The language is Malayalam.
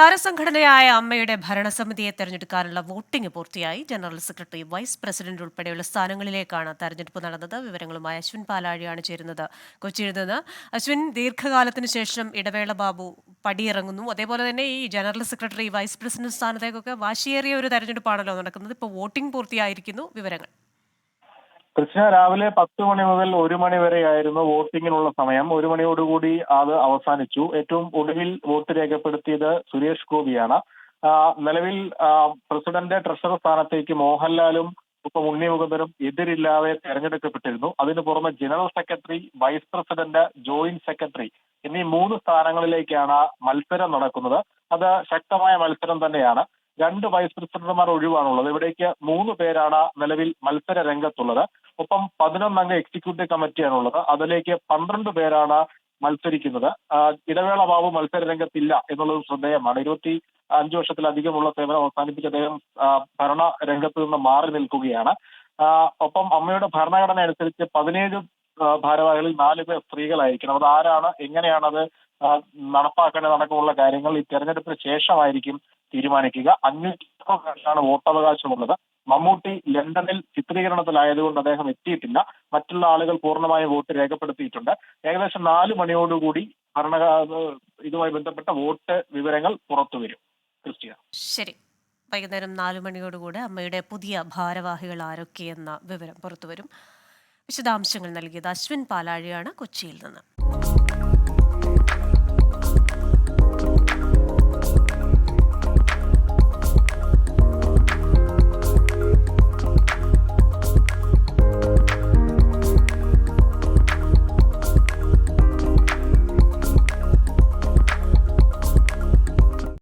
താരസംഘടനയായ അമ്മയുടെ ഭരണസമിതിയെ തെരഞ്ഞെടുക്കാനുള്ള വോട്ടിംഗ് പൂർത്തിയായി. ജനറൽ സെക്രട്ടറി, വൈസ് പ്രസിഡന്റ് ഉൾപ്പെടെയുള്ള സ്ഥാനങ്ങളിലേക്കാണ് തെരഞ്ഞെടുപ്പ് നടന്നത്. വിവരങ്ങളുമായി അശ്വിൻ പാലാഴിയാണ് ചേരുന്നത് കൊച്ചിയിൽ നിന്ന്. അശ്വിൻ, ദീർഘകാലത്തിന് ശേഷം ഇടവേള ബാബു പടിയിറങ്ങുന്നു. അതേപോലെ തന്നെ ഈ ജനറൽ സെക്രട്ടറി, വൈസ് പ്രസിഡന്റ് സ്ഥാനത്തേക്കൊക്കെ വാശിയേറിയ ഒരു തെരഞ്ഞെടുപ്പാണല്ലോ നടക്കുന്നത്. ഇപ്പോൾ വോട്ടിംഗ് പൂർത്തിയായിരിക്കുന്നു. വിവരങ്ങൾ. കൃഷ്ണ, രാവിലെ 10 മണി മുതൽ 1 മണി വരെയായിരുന്നു വോട്ടിങ്ങിനുള്ള സമയം. 1 മണിയോടുകൂടി അത് അവസാനിച്ചു. ഏറ്റവും ഒടുവിൽ വോട്ട് രേഖപ്പെടുത്തിയത് സുരേഷ് ഗോപിയാണ്. നിലവിൽ പ്രസിഡന്റ് ട്രഷറർ സ്ഥാനത്തേക്ക് മോഹൻലാലും ഒപ്പം ഉണ്ണി മുകുന്ദനും എതിരില്ലാതെ തെരഞ്ഞെടുക്കപ്പെട്ടിരുന്നു. അതിനു പുറമെ general secretary, vice president, joint secretary എന്നീ 3 സ്ഥാനങ്ങളിലേക്കാണ് മത്സരം നടക്കുന്നത്. അത് ശക്തമായ മത്സരം തന്നെയാണ്. 2 വൈസ് പ്രസിഡന്റുമാർ ഒഴിവാണുള്ളത്. ഇവിടേക്ക് 3 പേരാണ് നിലവിൽ മത്സര രംഗത്തുള്ളത്. ഒപ്പം 11 അംഗ എക്സിക്യൂട്ടീവ് കമ്മിറ്റിയാണുള്ളത്. അതിലേക്ക് 12 പേരാണ് മത്സരിക്കുന്നത്. ഇടവേള ബാബു മത്സര രംഗത്തില്ല എന്നുള്ളത് ശ്രദ്ധേയമാണ്. 25 വർഷത്തിലധികമുള്ള സേവനം അവസാനിപ്പിച്ച അദ്ദേഹം ഭരണ രംഗത്ത് നിന്ന് മാറി നിൽക്കുകയാണ്. ഒപ്പം അമ്മയുടെ ഭരണഘടന അനുസരിച്ച് 17 ഭാരവാഹികളിൽ 4 പേർ സ്ത്രീകളായിരിക്കണം. അത് ആരാണ്, എങ്ങനെയാണത് നടപ്പാക്കേണ്ടതടക്കമുള്ള കാര്യങ്ങൾ ഈ തെരഞ്ഞെടുപ്പിന് ശേഷമായിരിക്കും തീരുമാനിക്കുക. 500 പേർക്കാണ് വോട്ടവകാശമുള്ളത്. മമ്മൂട്ടി ലണ്ടനിൽ ചിത്രീകരണത്തിലായതുകൊണ്ട് അദ്ദേഹം എത്തിയിട്ടില്ല. മറ്റുള്ള ആളുകൾ പൂർണ്ണമായും വോട്ട് രേഖപ്പെടുത്തിയിട്ടുണ്ട്. ഏകദേശം 4 മണിയോടുകൂടി ഇതുമായി ബന്ധപ്പെട്ട വോട്ട് വിവരങ്ങൾ പുറത്തുവരും. ക്രിസ്റ്റിയ, ശരി. വൈകുന്നേരം 4 മണിയോടുകൂടി അമ്മയുടെ പുതിയ ഭാരവാഹികൾ ആരൊക്കെയെന്ന വിവരം പുറത്തുവരും. വിശദാംശങ്ങൾ നൽകിയത് അശ്വിൻ പാലാഴിയാണ് കൊച്ചിയിൽ നിന്ന്.